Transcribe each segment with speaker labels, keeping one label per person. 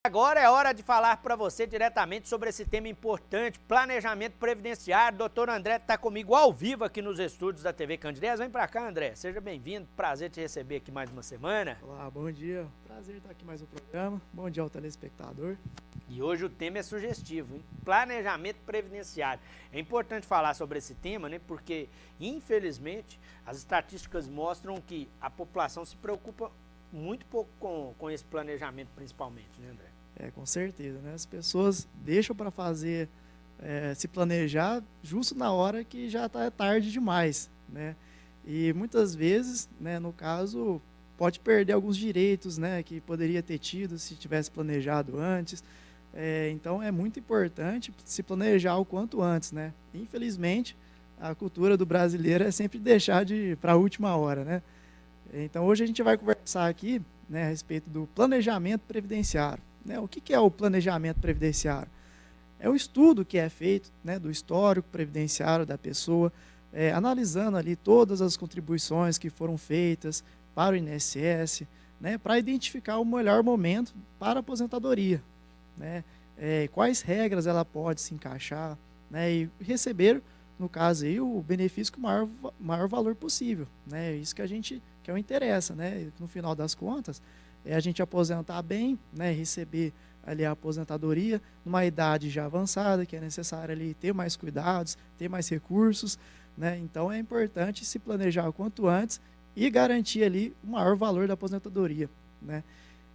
Speaker 1: Agora é hora de falar para você diretamente sobre esse tema importante, planejamento previdenciário. Doutor André está comigo ao vivo aqui nos estúdios da TV Candidez. Vem para cá, André. Seja bem-vindo. Prazer te receber aqui mais uma semana.
Speaker 2: Olá, bom dia. Prazer estar aqui mais um programa. Bom dia ao telespectador.
Speaker 1: E hoje o tema é sugestivo, hein? Planejamento previdenciário. É importante falar sobre esse tema, né? Porque, infelizmente, as estatísticas mostram que a população se preocupa muito pouco com esse planejamento, principalmente, né, André?
Speaker 2: Com certeza, né? As pessoas deixam para fazer, se planejar justo na hora que já está tarde demais, né? E muitas vezes, né, no caso, pode perder alguns direitos, né, que poderia ter tido se tivesse planejado antes. Então é muito importante se planejar o quanto antes, né? Infelizmente, a cultura do brasileiro é sempre deixar para a última hora, né? Então hoje a gente vai conversar aqui, né, a respeito do planejamento previdenciário. Né? O que é o planejamento previdenciário? É o estudo que é feito, né, do histórico previdenciário da pessoa, analisando ali todas as contribuições que foram feitas para o INSS, né, para identificar o melhor momento para a aposentadoria, né, quais regras ela pode se encaixar, né, e receber, no caso aí, o benefício com o maior valor possível, né, isso que é o interessa, né, no final das contas, é a gente aposentar bem, né, receber ali a aposentadoria numa idade já avançada, que é necessário ali ter mais cuidados, ter mais recursos, né, então é importante se planejar o quanto antes e garantir ali o maior valor da aposentadoria, né.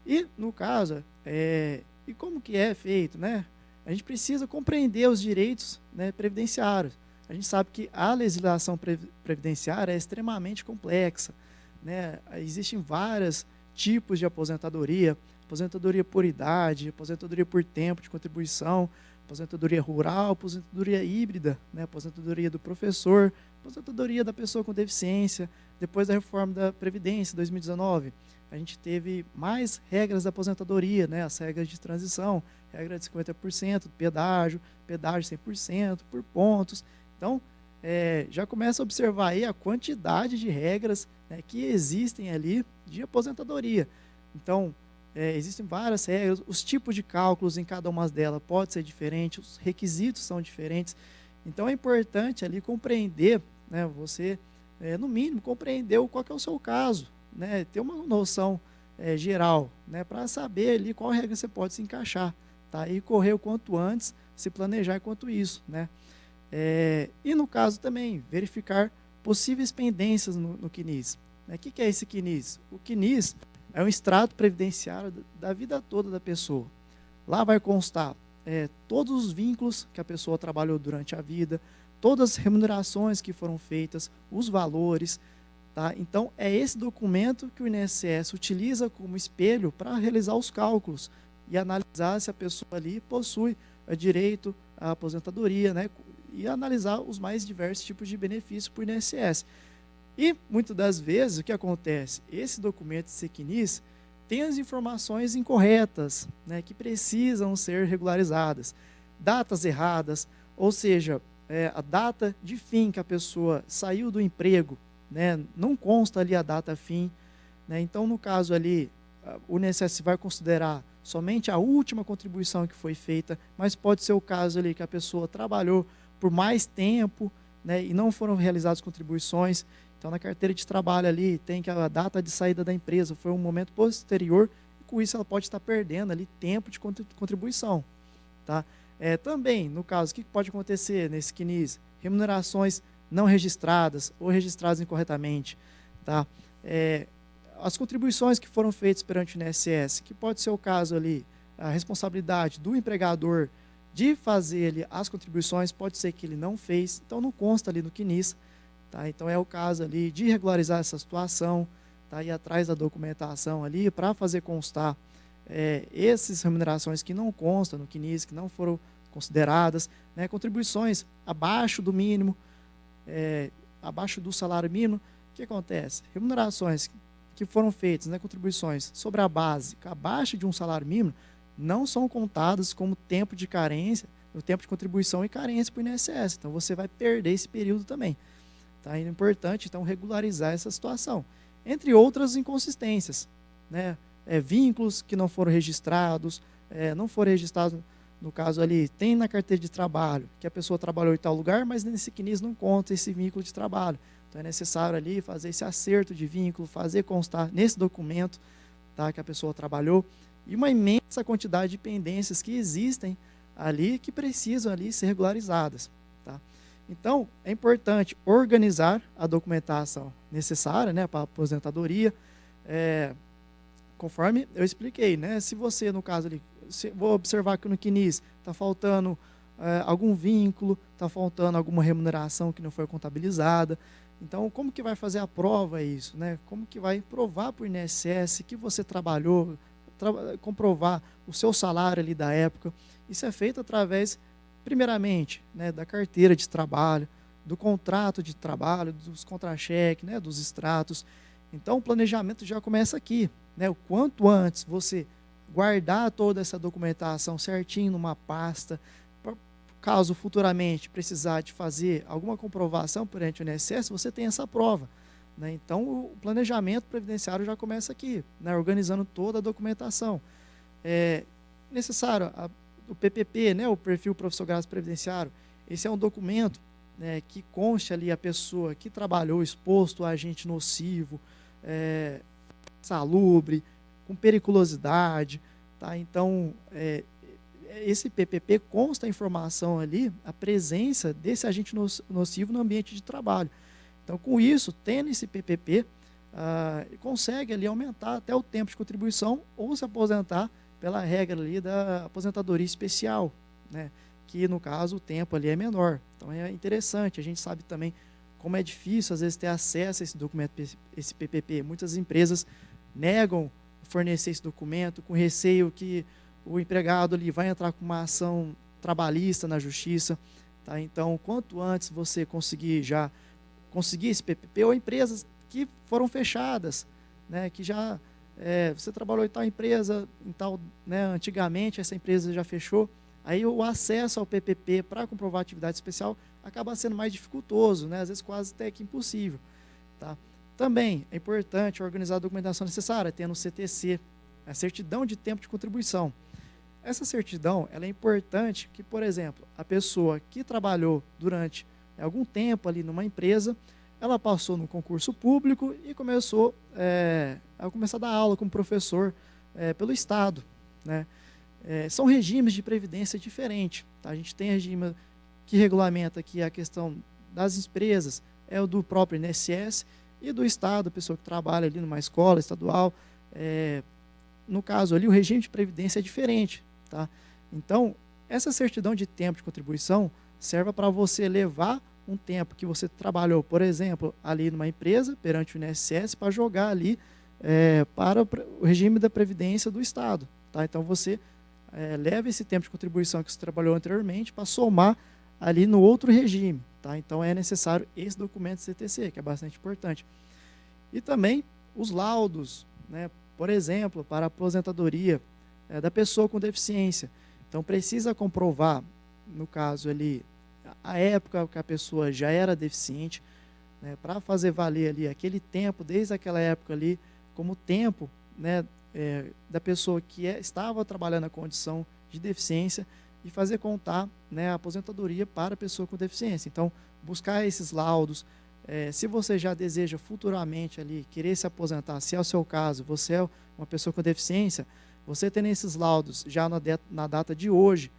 Speaker 2: E no caso, e como que é feito, né, a gente precisa compreender os direitos, né, previdenciários. A gente sabe que a legislação previdenciária é extremamente complexa, né, existem vários tipos de aposentadoria por idade, aposentadoria por tempo de contribuição, aposentadoria rural, aposentadoria híbrida, né, aposentadoria do professor, aposentadoria da pessoa com deficiência. Depois da reforma da Previdência, 2019, a gente teve mais regras da aposentadoria, né, as regras de transição, regra de 50%, pedágio 100%, por pontos. Então, já começa a observar aí a quantidade de regras, né, que existem ali de aposentadoria. Então, existem várias regras, os tipos de cálculos em cada uma delas pode ser diferente, os requisitos são diferentes. Então, é importante ali compreender, né, você, no mínimo, compreender qual que é o seu caso, né, ter uma noção geral, né, para saber ali qual regra você pode se encaixar, tá? E correr o quanto antes, se planejar quanto isso, né? E no caso também, verificar possíveis pendências no CNIS. O que é esse CNIS? O CNIS é um extrato previdenciário da vida toda da pessoa. Lá vai constar todos os vínculos que a pessoa trabalhou durante a vida, todas as remunerações que foram feitas, os valores. Tá? Então, é esse documento que o INSS utiliza como espelho para realizar os cálculos e analisar se a pessoa ali possui direito à aposentadoria, né? E analisar os mais diversos tipos de benefícios para o INSS. E, muitas das vezes, o que acontece? Esse documento CNIS tem as informações incorretas, né, que precisam ser regularizadas. Datas erradas, ou seja, a data de fim que a pessoa saiu do emprego, né, não consta ali a data fim. Né, então, no caso ali, o INSS vai considerar somente a última contribuição que foi feita, mas pode ser o caso ali que a pessoa trabalhou por mais tempo, né, e não foram realizadas contribuições. Então, na carteira de trabalho ali, tem que a data de saída da empresa foi um momento posterior, e com isso ela pode estar perdendo ali tempo de contribuição. Tá? Também, no caso, o que pode acontecer nesse CNIS? Remunerações não registradas ou registradas incorretamente. Tá? As contribuições que foram feitas perante o INSS, que pode ser o caso ali, a responsabilidade do empregador de fazer ali as contribuições, pode ser que ele não fez, então não consta ali no CNIS. Tá? Então é o caso ali de regularizar essa situação, tá? Ir atrás da documentação ali para fazer constar essas remunerações que não constam no CNIS, que não foram consideradas, né? Contribuições abaixo do mínimo, abaixo do salário mínimo. O que acontece? Remunerações que foram feitas, né, contribuições sobre a base abaixo de um salário mínimo, não são contadas como tempo de carência, o tempo de contribuição e carência para o INSS. Então, você vai perder esse período também. Tá? É importante, então, regularizar essa situação. Entre outras inconsistências, né? Vínculos que não foram registrados, não for registrado, no caso ali, tem na carteira de trabalho que a pessoa trabalhou em tal lugar, mas nesse CNIS não conta esse vínculo de trabalho. Então é necessário ali fazer esse acerto de vínculo, fazer constar nesse documento, tá, que a pessoa trabalhou, e uma imensa quantidade de pendências que existem ali que precisam ali ser regularizadas. Tá? Então, é importante organizar a documentação necessária, né, para a aposentadoria, conforme eu expliquei, né, se você, no caso ali, vou observar que no CNIS está faltando algum vínculo, está faltando alguma remuneração que não foi contabilizada. Então, como que vai fazer a prova isso, né? Como que vai provar para o INSS que você trabalhou, comprovar o seu salário ali da época? Isso é feito através, primeiramente, né, da carteira de trabalho, do contrato de trabalho, dos contra-cheques, né, dos extratos. Então, o planejamento já começa aqui, né? O quanto antes você guardar toda essa documentação certinho numa pasta, caso futuramente precisar de fazer alguma comprovação perante o INSS, você tem essa prova. Né? Então, o planejamento previdenciário já começa aqui, né? Organizando toda a documentação. É necessário o PPP, né? O Perfil Profissional Previdenciário. Esse é um documento, né, que conste ali a pessoa que trabalhou exposto a agente nocivo, salubre, com periculosidade. Tá? Então, esse PPP consta a informação ali, a presença desse agente nocivo no ambiente de trabalho. Então, com isso, tendo esse PPP, consegue ali aumentar até o tempo de contribuição ou se aposentar pela regra ali da aposentadoria especial, né? Que no caso o tempo ali é menor. Então é interessante, a gente sabe também como é difícil às vezes ter acesso a esse documento, esse PPP. Muitas empresas negam fornecer esse documento com receio que o empregado ali vai entrar com uma ação trabalhista na justiça. Tá? Então, quanto antes você conseguir esse PPP, ou empresas que foram fechadas, né, que já você trabalhou em tal empresa, né, antigamente essa empresa já fechou, aí o acesso ao PPP para comprovar atividade especial acaba sendo mais dificultoso, né, às vezes quase até que impossível. Tá? Também é importante organizar a documentação necessária, tendo o CTC, a certidão de tempo de contribuição. Essa certidão ela é importante que, por exemplo, a pessoa que trabalhou durante algum tempo ali numa empresa, ela passou no concurso público e começou a dar aula como professor pelo Estado. Né? São regimes de previdência diferentes. Tá? A gente tem regime que regulamenta aqui a questão das empresas, é o do próprio INSS, e do Estado, a pessoa que trabalha ali numa escola estadual. No caso ali, o regime de previdência é diferente. Tá? Então, essa certidão de tempo de contribuição serve para você levar um tempo que você trabalhou, por exemplo, ali numa empresa, perante o INSS, para jogar ali para o regime da Previdência do Estado. Tá? Então, você leva esse tempo de contribuição que você trabalhou anteriormente para somar ali no outro regime. Tá? Então, é necessário esse documento CTC, que é bastante importante. E também os laudos, né? Por exemplo, para a aposentadoria da pessoa com deficiência. Então, precisa comprovar, no caso ali, a época que a pessoa já era deficiente, né, para fazer valer ali aquele tempo, desde aquela época ali, como tempo, né, da pessoa que estava trabalhando na condição de deficiência e fazer contar, né, a aposentadoria para a pessoa com deficiência. Então, buscar esses laudos. Se você já deseja futuramente ali querer se aposentar, se é o seu caso, você é uma pessoa com deficiência, você tendo esses laudos já na data de hoje,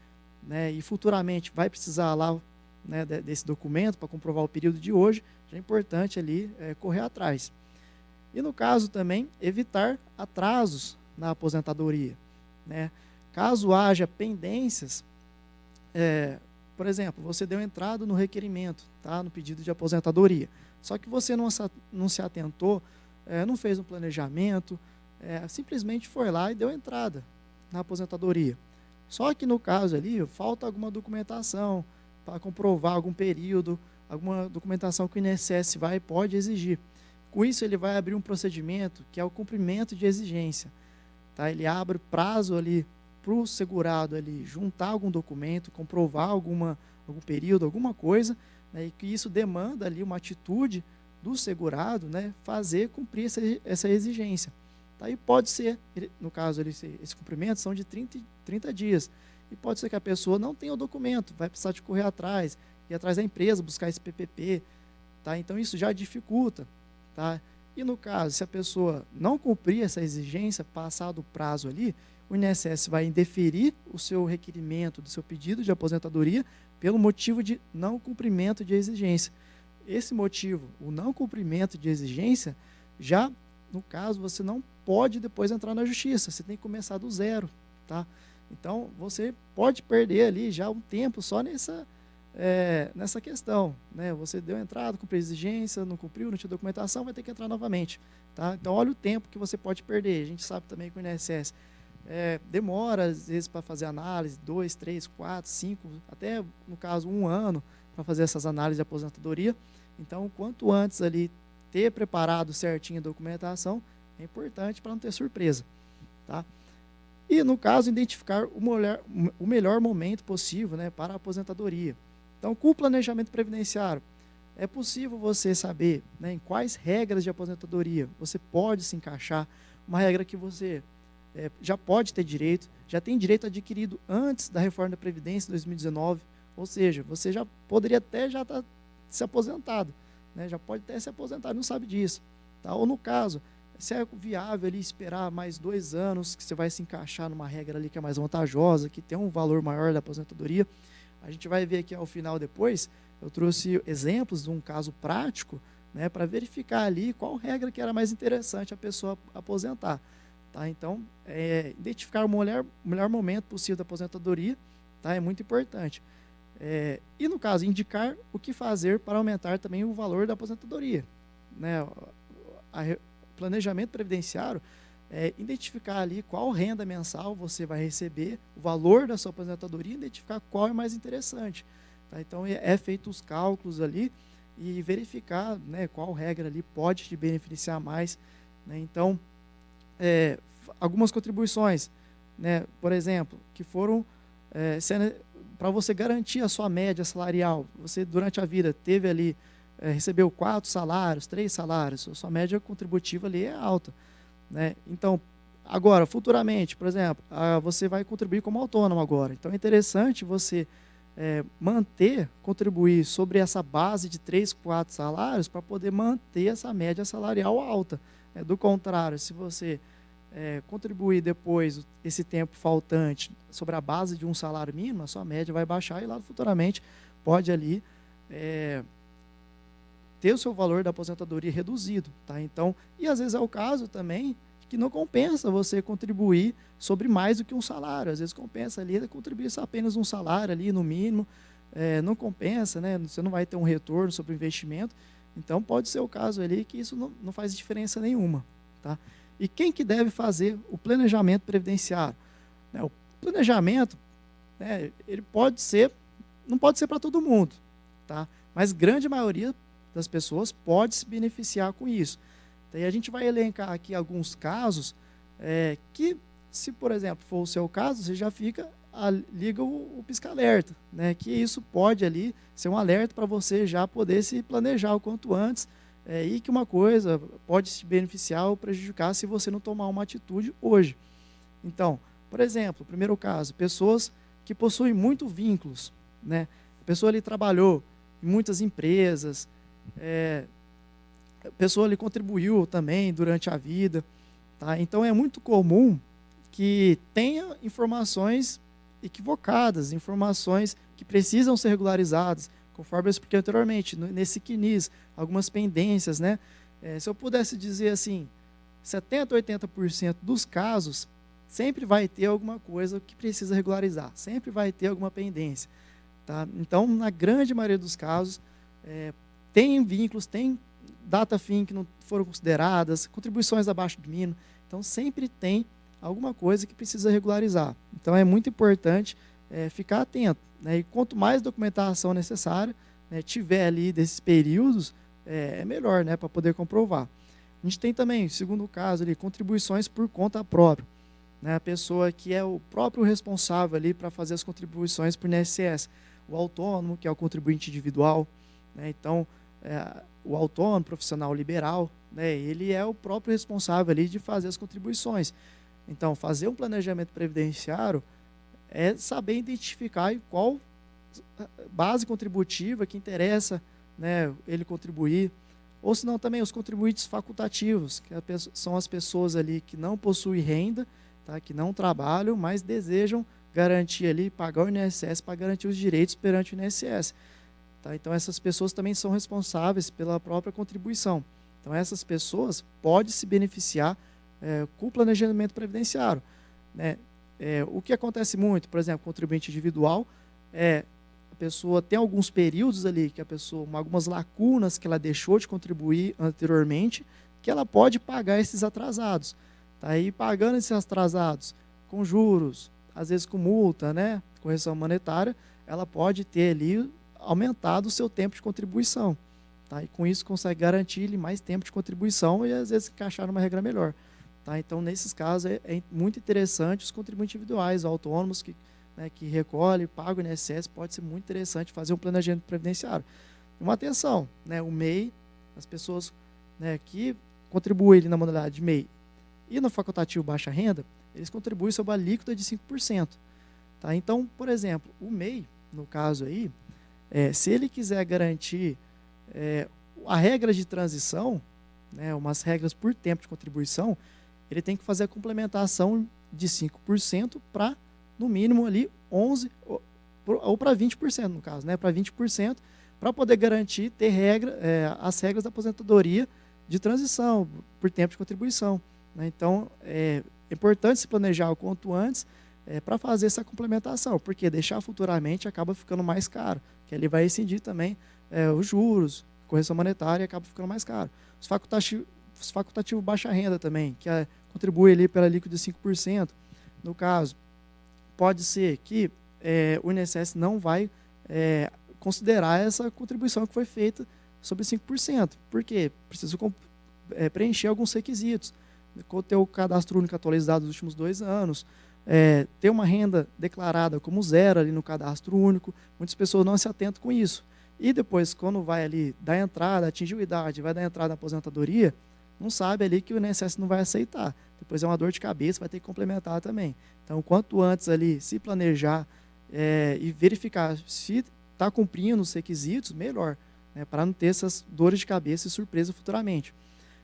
Speaker 2: né, e futuramente vai precisar lá, né, desse documento para comprovar o período de hoje, já é importante ali correr atrás. E no caso também, evitar atrasos na aposentadoria. Né? Caso haja pendências, por exemplo, você deu entrada no requerimento, tá, no pedido de aposentadoria, só que você não se atentou, não fez um planejamento, simplesmente foi lá e deu entrada na aposentadoria. Só que no caso ali, falta alguma documentação para comprovar algum período, alguma documentação que o INSS pode exigir. Com isso, ele vai abrir um procedimento que é o cumprimento de exigência. Tá? Ele abre prazo ali para o segurado ali juntar algum documento, comprovar algum período, alguma coisa, né, e que isso demanda ali uma atitude do segurado, né, cumprir essa exigência. Tá? E pode ser, no caso, esse cumprimento são de 30 dias. E pode ser que a pessoa não tenha o documento, vai precisar de correr atrás, ir atrás da empresa, buscar esse PPP. Tá? Então, isso já dificulta. Tá? E no caso, se a pessoa não cumprir essa exigência, passado o prazo ali, o INSS vai indeferir o seu requerimento do seu pedido de aposentadoria pelo motivo de não cumprimento de exigência. Esse motivo, o não cumprimento de exigência, já, no caso, você não pode depois entrar na justiça, você tem que começar do zero. Tá? Então, você pode perder ali já um tempo só nessa questão. Né? Você deu entrada, cumpriu a exigência, não cumpriu, não tinha documentação, vai ter que entrar novamente. Tá? Então, olha o tempo que você pode perder. A gente sabe também que o INSS demora, às vezes, para fazer análise, 2, 3, 4, 5, até, no caso, 1 ano, para fazer essas análises de aposentadoria. Então, quanto antes ali ter preparado certinho a documentação, é importante para não ter surpresa. Tá? E, no caso, identificar o melhor momento possível, né, para a aposentadoria. Então, com o planejamento previdenciário, é possível você saber, né, em quais regras de aposentadoria você pode se encaixar, uma regra que você já pode ter direito, já tem direito adquirido antes da reforma da Previdência em 2019, ou seja, você já poderia até já estar se aposentado, né, já pode até se aposentar, não sabe disso. Tá? Ou, no caso, se é viável ali esperar mais 2 anos, que você vai se encaixar numa regra ali que é mais vantajosa, que tem um valor maior da aposentadoria. A gente vai ver aqui ao final depois, eu trouxe exemplos de um caso prático, né, para verificar ali qual regra que era mais interessante a pessoa aposentar. Tá? Então, identificar o melhor momento possível da aposentadoria, tá? É muito importante. E, no caso, indicar o que fazer para aumentar também o valor da aposentadoria. Né? Planejamento previdenciário identificar ali qual renda mensal você vai receber, o valor da sua aposentadoria, identificar qual é mais interessante. Tá? Então, feito os cálculos ali e verificar, né, qual regra ali pode te beneficiar mais. Né? Então, algumas contribuições, né, por exemplo, que foram para você garantir a sua média salarial. Você, durante a vida, teve ali recebeu 4 salários, 3 salários, a sua média contributiva ali é alta. Né? Então, agora, futuramente, por exemplo, você vai contribuir como autônomo agora. Então, é interessante você contribuir sobre essa base de 3, 4 salários para poder manter essa média salarial alta. Do contrário, se você contribuir depois, esse tempo faltante, sobre a base de um salário mínimo, a sua média vai baixar e lá futuramente pode ali ter o seu valor da aposentadoria reduzido. Tá? Então, e às vezes é o caso também que não compensa você contribuir sobre mais do que um salário. Às vezes compensa ali contribuir apenas um salário ali no mínimo, não compensa, né? Você não vai ter um retorno sobre o investimento. Então pode ser o caso ali que isso não faz diferença nenhuma. Tá? E quem que deve fazer o planejamento previdenciário? Né? O planejamento, né, ele não pode ser para todo mundo, tá? Mas grande maioria das pessoas pode se beneficiar com isso. Daí a gente vai elencar aqui alguns casos que, se por exemplo for o seu caso, você já liga o pisca-alerta, né? Que isso pode ali ser um alerta para você já poder se planejar o quanto antes, e que uma coisa pode se beneficiar ou prejudicar se você não tomar uma atitude hoje. Então, por exemplo, primeiro caso, pessoas que possuem muitos vínculos, né? A pessoa ali trabalhou em muitas empresas, a pessoa ali contribuiu também durante a vida. Tá? Então, é muito comum que tenha informações equivocadas, informações que precisam ser regularizadas, conforme eu expliquei anteriormente, nesse CNIS, algumas pendências. Né? Se eu pudesse dizer assim, 70% a 80% dos casos, sempre vai ter alguma coisa que precisa regularizar, sempre vai ter alguma pendência. Tá? Então, na grande maioria dos casos, tem vínculos, tem data fim que não foram consideradas, contribuições abaixo do mínimo. Então, sempre tem alguma coisa que precisa regularizar. Então, é muito importante ficar atento. Né? E quanto mais documentação necessária tiver ali desses períodos, é melhor, né, para poder comprovar. A gente tem também, segundo caso, ali, contribuições por conta própria. Né? A pessoa que é o próprio responsável ali para fazer as contribuições para o INSS. O autônomo, que é o contribuinte individual. Né? Então, o autônomo, profissional liberal, né, ele é o próprio responsável ali de fazer as contribuições. Então, fazer um planejamento previdenciário é saber identificar em qual base contributiva que interessa, né, ele contribuir, ou se não também os contribuintes facultativos, que são as pessoas ali que não possuem renda, tá, que não trabalham, mas desejam garantir ali, pagar o INSS para garantir os direitos perante o INSS. Tá? Então, essas pessoas também são responsáveis pela própria contribuição. Então, essas pessoas podem se beneficiar com o planejamento previdenciário. Né? O que acontece muito, por exemplo, contribuinte individual, a pessoa tem alguns períodos ali, que a pessoa, algumas lacunas que ela deixou de contribuir anteriormente, que ela pode pagar esses atrasados. Tá? E pagando esses atrasados com juros, às vezes com multa, né? Correção monetária, ela pode ter ali aumentado o seu tempo de contribuição. Tá? E com isso consegue garantir mais tempo de contribuição e às vezes encaixar numa regra melhor. Tá? Então, nesses casos, é muito interessante os contribuintes individuais, autônomos, que recolhem, pagam o INSS, pode ser muito interessante fazer um planejamento previdenciário. Uma atenção, né, o MEI, as pessoas, né, que contribuem ali na modalidade de MEI e no facultativo baixa renda, eles contribuem sob a alíquota de 5%. Tá? Então, por exemplo, o MEI, no caso aí, se ele quiser garantir a regra de transição, né, umas regras por tempo de contribuição, ele tem que fazer a complementação de 5% para, no mínimo, ali 11% ou para 20%, no caso, né, para 20%, para poder garantir ter as regras da aposentadoria de transição por tempo de contribuição. Né? Então, é importante se planejar o quanto antes para fazer essa complementação, porque deixar futuramente acaba ficando mais caro, que ele vai incidir também os juros, correção monetária, acaba ficando mais caro. Os facultativos baixa renda também, que contribui ali pela alíquota de 5%, no caso, pode ser que o INSS não vai considerar essa contribuição que foi feita sobre 5%. Por quê? Precisa preencher alguns requisitos. Ter o cadastro único atualizado dos últimos 2 anos, ter uma renda declarada como zero ali no cadastro único. Muitas pessoas não se atentam com isso. E depois, quando vai ali dar entrada, atingiu a idade, vai dar entrada na aposentadoria, não sabe ali que o INSS não vai aceitar. Depois é uma dor de cabeça, vai ter que complementar também. Então, quanto antes ali se planejar e verificar se está cumprindo os requisitos, melhor, né, para não ter essas dores de cabeça e surpresa futuramente.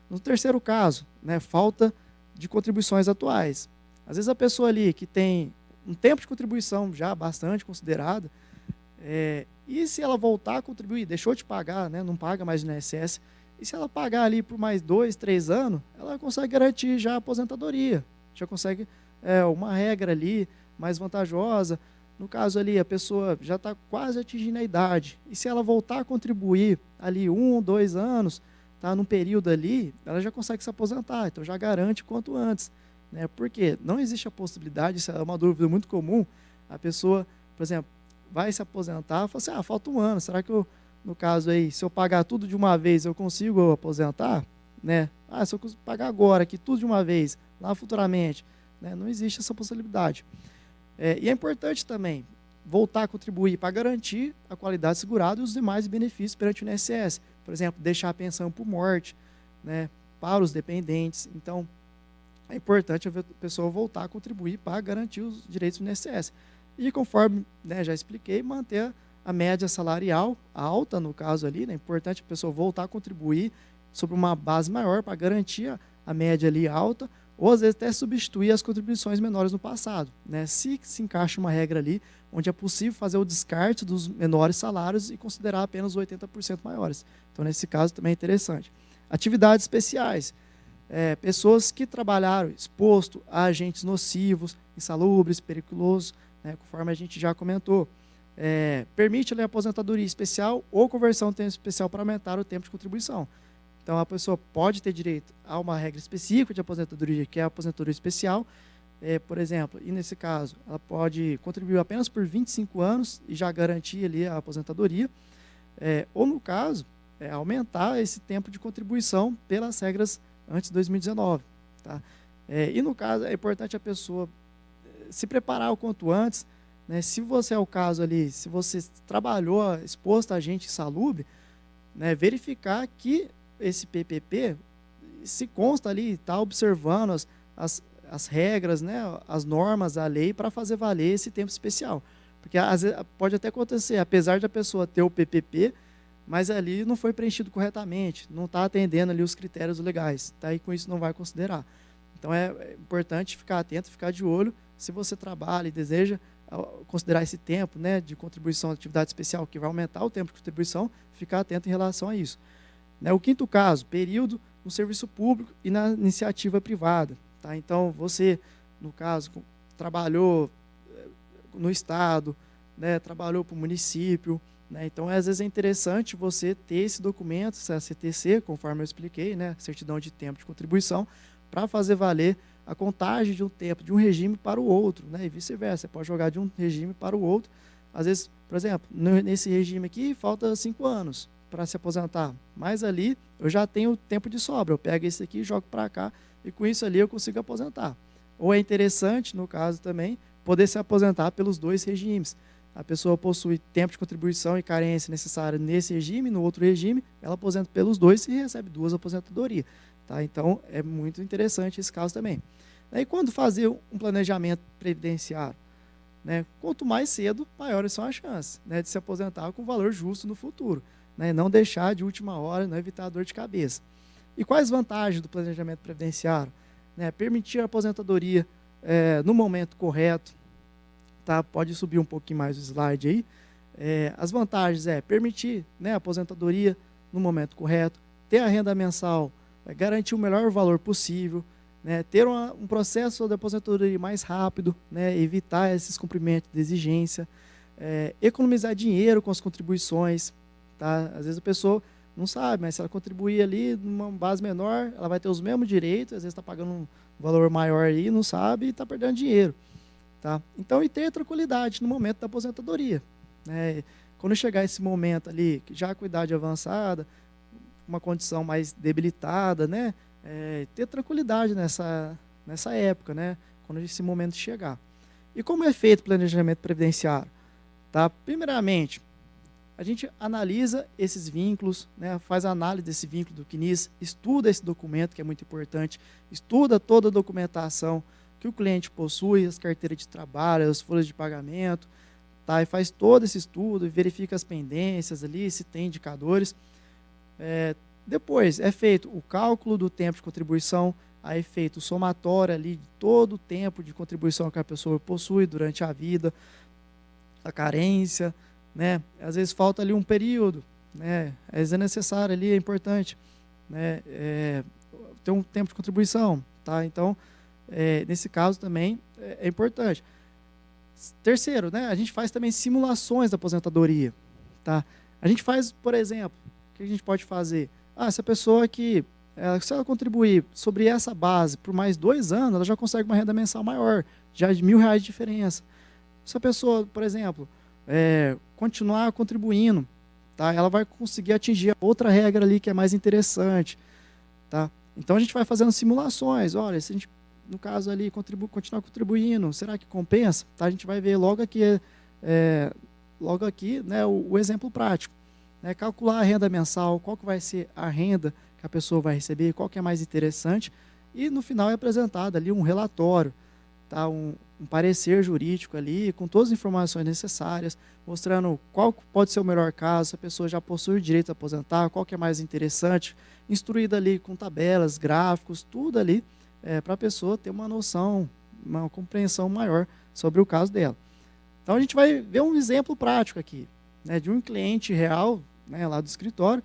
Speaker 2: No terceiro caso, né, falta de contribuições atuais. Às vezes a pessoa ali que tem um tempo de contribuição já bastante considerado, e se ela voltar a contribuir, deixou de pagar, né, não paga mais o INSS, e se ela pagar ali por mais 2, 3 anos, ela consegue garantir já a aposentadoria, já consegue uma regra ali mais vantajosa. No caso ali, a pessoa já está quase atingindo a idade, e se ela voltar a contribuir ali 1, 2 anos, tá, num período ali, ela já consegue se aposentar, então já garante quanto antes. Né? Porque não existe a possibilidade, isso é uma dúvida muito comum, a pessoa, por exemplo, vai se aposentar, fala assim, falta 1 ano, será que eu, no caso aí, se eu pagar tudo de uma vez, eu consigo aposentar? Né? Se eu pagar agora, aqui tudo de uma vez, lá futuramente, né? Não existe essa possibilidade. E é importante também voltar a contribuir para garantir a qualidade segurada e os demais benefícios perante o INSS. Por exemplo, deixar a pensão por morte, né, para os dependentes. Então, é importante a pessoa voltar a contribuir para garantir os direitos do INSS. E conforme, né, já expliquei, manter a média salarial alta, no caso ali, né, é importante a pessoa voltar a contribuir sobre uma base maior para garantir a média ali alta, ou às vezes até substituir as contribuições menores no passado. Né? Se encaixa uma regra ali, onde é possível fazer o descarte dos menores salários e considerar apenas 80% maiores. Então, nesse caso, também é interessante. Atividades especiais. Pessoas que trabalharam exposto a agentes nocivos, insalubres, periculosos, né, conforme a gente já comentou. Permite a aposentadoria especial ou conversão de tempo especial para aumentar o tempo de contribuição. Então, a pessoa pode ter direito a uma regra específica de aposentadoria, que é a aposentadoria especial, por exemplo, e nesse caso, ela pode contribuir apenas por 25 anos e já garantir ali a aposentadoria, ou no caso, aumentar esse tempo de contribuição pelas regras antes de 2019. Tá? E no caso, é importante a pessoa se preparar o quanto antes, né? Se você é o caso ali, se você trabalhou exposto a agente insalubre, né, verificar que esse PPP se consta ali, está observando as regras, né, as normas da lei para fazer valer esse tempo especial. Porque às vezes, pode até acontecer, apesar da pessoa ter o PPP, mas ali não foi preenchido corretamente, não está atendendo ali os critérios legais, tá? E com isso não vai considerar. Então é importante ficar atento, ficar de olho, se você trabalha e deseja considerar esse tempo, né, de contribuição à atividade especial, que vai aumentar o tempo de contribuição, ficar atento em relação a isso. Né, o quinto caso, período no serviço público e na iniciativa privada. Tá? Então, você, no caso, trabalhou no Estado, né, trabalhou para o município, né, então, às vezes é interessante você ter esse documento, essa CTC, conforme eu expliquei, né, certidão de tempo de contribuição, para fazer valer a contagem de um tempo, de um regime para o outro, né, e vice-versa. Você pode jogar de um regime para o outro. Às vezes, por exemplo, nesse regime aqui, falta 5 anos para se aposentar, mas ali eu já tenho tempo de sobra, eu pego esse aqui e jogo para cá, e com isso ali eu consigo aposentar. Ou é interessante, no caso também, poder se aposentar pelos dois regimes. A pessoa possui tempo de contribuição e carência necessária nesse regime, no outro regime, ela aposenta pelos dois e recebe 2 aposentadorias. Tá? Então, é muito interessante esse caso também. E quando fazer um planejamento previdenciário? Né? Quanto mais cedo, maiores são as chances, né, de se aposentar com valor justo no futuro. Né? Não deixar de última hora, não evitar dor de cabeça. E quais vantagens do planejamento previdenciário? Né? Permitir a aposentadoria no momento correto. Tá? Pode subir um pouquinho mais o slide aí. As vantagens permitir, né, a aposentadoria no momento correto, ter a renda mensal, garantir o melhor valor possível, né, ter um processo de aposentadoria mais rápido, né, evitar esses cumprimentos de exigência, economizar dinheiro com as contribuições. Tá? Às vezes a pessoa não sabe, mas se ela contribuir ali numa base menor, ela vai ter os mesmos direitos, às vezes está pagando um valor maior aí, não sabe e está perdendo dinheiro. Tá? Então, e ter tranquilidade no momento da aposentadoria. Né? Quando chegar esse momento ali, já com idade avançada, uma condição mais debilitada, né? Ter tranquilidade nessa época, né? Quando esse momento chegar. E como é feito o planejamento previdenciário? Tá? Primeiramente, a gente analisa esses vínculos, né? Faz a análise desse vínculo do CNIS, estuda esse documento, que é muito importante, estuda toda a documentação que o cliente possui, as carteiras de trabalho, as folhas de pagamento, tá? E faz todo esse estudo, verifica as pendências ali, se tem indicadores. Depois é feito o cálculo do tempo de contribuição, aí é feito o somatório ali de todo o tempo de contribuição que a pessoa possui durante a vida, a carência, né? Às vezes falta ali um período, né? Às vezes é necessário ali, é importante, né? Ter um tempo de contribuição, tá? Então, nesse caso também é importante. Terceiro, né? A gente faz também simulações da aposentadoria, tá? A gente faz, por exemplo, o que a gente pode fazer? Essa pessoa que, se ela contribuir sobre essa base por mais 2 anos, ela já consegue uma renda mensal maior, já de R$1.000 de diferença. Se a pessoa, por exemplo, continuar contribuindo, tá? Ela vai conseguir atingir a outra regra ali que é mais interessante. Tá? Então a gente vai fazendo simulações. Olha, se a gente, no caso ali, continuar contribuindo, será que compensa? Tá? A gente vai ver logo aqui, né, o exemplo prático. Né? Calcular a renda mensal, qual que vai ser a renda que a pessoa vai receber, qual que é mais interessante. E no final é apresentado ali um relatório, tá? Um parecer jurídico ali, com todas as informações necessárias, mostrando qual pode ser o melhor caso, se a pessoa já possui o direito a aposentar, qual que é mais interessante, instruída ali com tabelas, gráficos, tudo ali, para a pessoa ter uma noção, uma compreensão maior sobre o caso dela. Então a gente vai ver um exemplo prático aqui, né, de um cliente real, né, lá do escritório.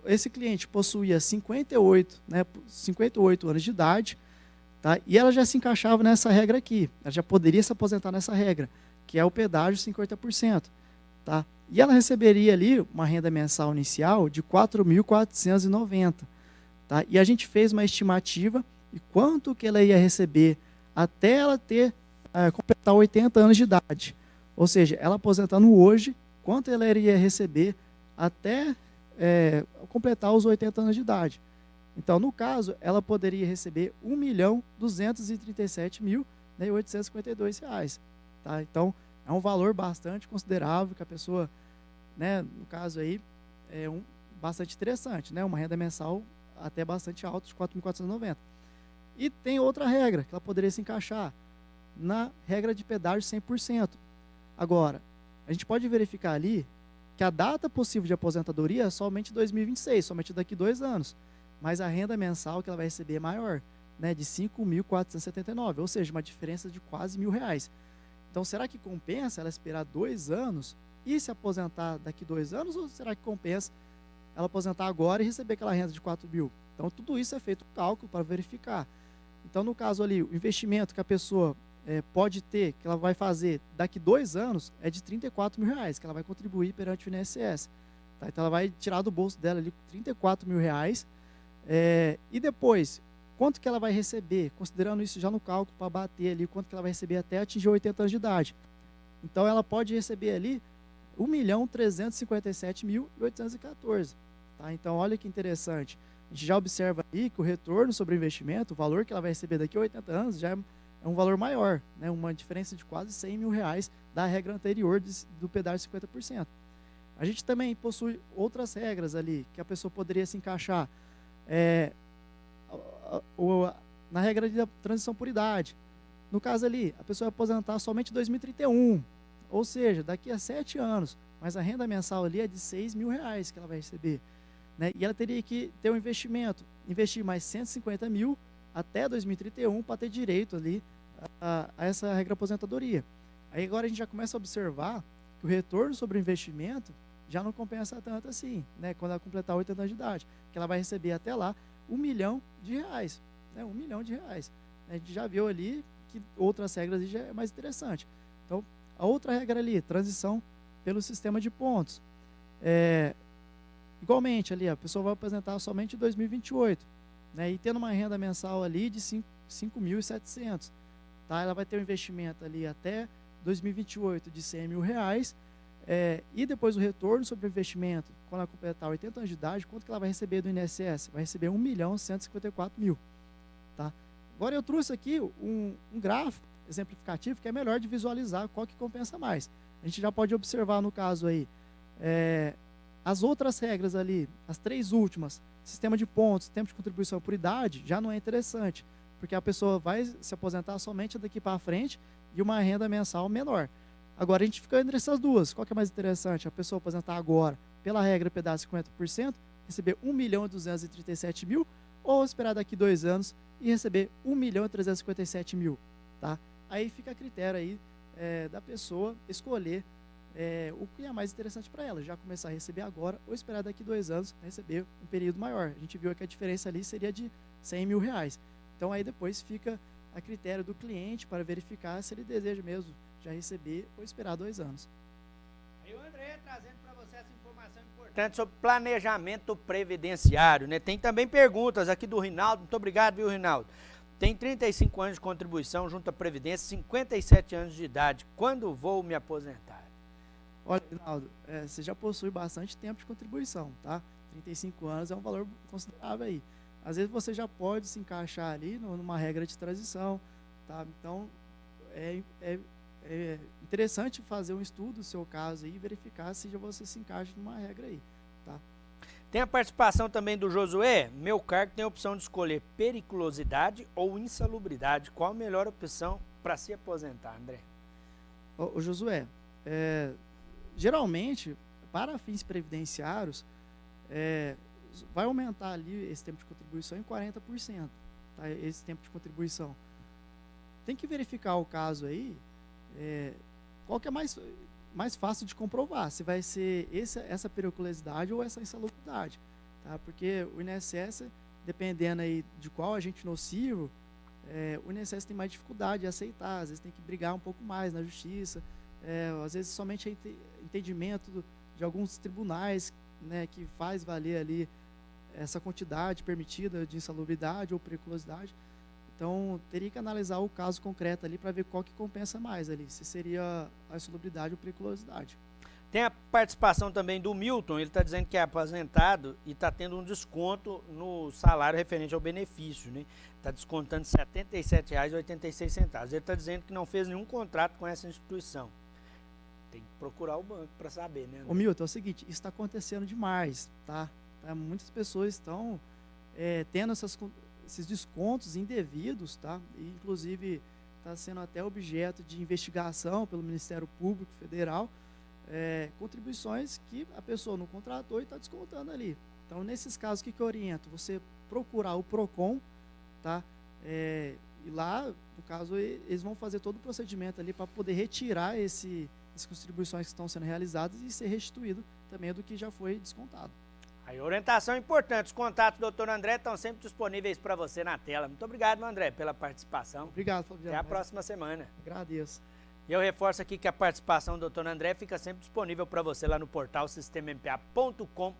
Speaker 2: Esse cliente possuía 58 anos de idade, tá? E ela já se encaixava nessa regra aqui, ela já poderia se aposentar nessa regra, que é o pedágio 50%. Tá? E ela receberia ali uma renda mensal inicial de R$ 4.490. Tá? E a gente fez uma estimativa de quanto que ela ia receber até ela completar 80 anos de idade. Ou seja, ela aposentando hoje, quanto ela iria receber até completar os 80 anos de idade. Então, no caso, ela poderia receber R$ 1.237.852. Tá? Então, é um valor bastante considerável que a pessoa né, no caso aí, bastante interessante, né, uma renda mensal até bastante alta de 4.490. E tem outra regra que ela poderia se encaixar na regra de pedágio 100%. Agora, a gente pode verificar ali que a data possível de aposentadoria é somente 2026, somente daqui 2 anos. Mas a renda mensal que ela vai receber é maior, né, de 5.479, ou seja, uma diferença de quase R$1.000. Então, será que compensa ela esperar 2 anos e se aposentar daqui 2 anos, ou será que compensa ela aposentar agora e receber aquela renda de 4.000? Então, tudo isso é feito um cálculo para verificar. Então, no caso ali, o investimento que a pessoa pode ter, que ela vai fazer daqui 2 anos, é de R$34.000, que ela vai contribuir perante o INSS. Tá? Então, ela vai tirar do bolso dela ali R$34.000. E depois, quanto que ela vai receber, considerando isso já no cálculo para bater ali, quanto que ela vai receber até atingir 80 anos de idade. Então, ela pode receber ali R$1.357.814. Tá? Então, olha que interessante. A gente já observa aí que o retorno sobre o investimento, o valor que ela vai receber daqui a 80 anos, já é um valor maior, né? Uma diferença de quase R$100.000 da regra anterior do pedágio 50%. A gente também possui outras regras ali que a pessoa poderia se encaixar na regra de transição por idade. No caso ali, a pessoa vai aposentar somente em 2031, ou seja, daqui a 7 anos, mas a renda mensal ali é de R$6.000 que ela vai receber. Né? E ela teria que ter um investimento, investir mais 150 mil até 2031 para ter direito ali a essa regra aposentadoria. Aí agora a gente já começa a observar que o retorno sobre o investimento já não compensa tanto assim, né? Quando ela completar 80 anos de idade, que ela vai receber até lá R$1 milhão, né? R$1 milhão. A gente já viu ali que outras regras ali já é mais interessante. Então, a outra regra ali, transição pelo sistema de pontos. Igualmente ali, a pessoa vai aposentar somente em 2028, né? E tendo uma renda mensal ali de 5.700, tá? Ela vai ter um investimento ali até 2028 de R$100.000, e depois o retorno sobre o investimento, quando ela completar 80 anos de idade, quanto que ela vai receber do INSS? Vai receber R$1.154.000, tá? Agora eu trouxe aqui um gráfico exemplificativo que é melhor de visualizar qual que compensa mais. A gente já pode observar no caso aí, as outras regras ali, as 3 últimas, sistema de pontos, tempo de contribuição por idade, já não é interessante, porque a pessoa vai se aposentar somente daqui para frente e uma renda mensal menor. Agora, a gente fica entre essas duas. Qual que é mais interessante? A pessoa aposentar agora, pela regra pedágio 50%, receber R$1.237.000, ou esperar daqui 2 anos e receber R$1.357.000, tá? Aí fica a critério aí, da pessoa escolher o que é mais interessante para ela, já começar a receber agora ou esperar daqui 2 anos receber um período maior. A gente viu que a diferença ali seria de R$100.000. Então aí depois fica a critério do cliente para verificar se ele deseja mesmo já receber ou esperar 2 anos.
Speaker 1: Aí o André trazendo para você essa informação importante sobre planejamento previdenciário, né? Tem também perguntas aqui do Rinaldo. Muito obrigado, viu, Rinaldo? Tem 35 anos de contribuição junto à Previdência, 57 anos de idade. Quando vou me aposentar?
Speaker 2: Olha, Rinaldo, você já possui bastante tempo de contribuição, tá? 35 anos é um valor considerável aí. Às vezes você já pode se encaixar ali numa regra de transição, tá? Então, é interessante fazer um estudo do seu caso aí e verificar se você se encaixa numa regra aí, tá?
Speaker 1: Tem a participação também do Josué. Meu cargo tem a opção de escolher periculosidade ou insalubridade. Qual a melhor opção para se aposentar, André?
Speaker 2: Ô Josué, geralmente, para fins previdenciários, vai aumentar ali esse tempo de contribuição em 40%, tá? Esse tempo de contribuição. Tem que verificar o caso aí, qual que é mais fácil de comprovar, se vai ser essa periculosidade ou essa insalubridade, tá? Porque o INSS, dependendo aí de qual agente nocivo, o INSS tem mais dificuldade de aceitar, às vezes tem que brigar um pouco mais na justiça, às vezes somente entendimento de alguns tribunais, né, que faz valer ali essa quantidade permitida de insalubridade ou periculosidade. Então, teria que analisar o caso concreto ali para ver qual que compensa mais ali, se seria a insalubridade ou periculosidade.
Speaker 1: Tem a participação também do Milton, ele está dizendo que é aposentado e está tendo um desconto no salário referente ao benefício, né? Está descontando R$ 77,86. Ele está dizendo que não fez nenhum contrato com essa instituição. Tem que procurar o banco para saber, né?
Speaker 2: Ô Milton, é o seguinte, isso está acontecendo demais, tá? Muitas pessoas estão tendo esses descontos indevidos, tá? E, inclusive, está sendo até objeto de investigação pelo Ministério Público Federal, contribuições que a pessoa não contratou e está descontando ali. Então, nesses casos, o que eu oriento? Você procurar o PROCON, tá? E lá, no caso, eles vão fazer todo o procedimento ali para poder retirar as contribuições que estão sendo realizadas e ser restituído também do que já foi descontado.
Speaker 1: Aí, orientação importante. Os contatos do Dr. André estão sempre disponíveis para você na tela. Muito obrigado, André, pela participação.
Speaker 2: Obrigado, Fabiano.
Speaker 1: Até a próxima semana.
Speaker 2: Agradeço.
Speaker 1: E eu reforço aqui que a participação do Dr. André fica sempre disponível para você lá no portal sistemampa.com.br.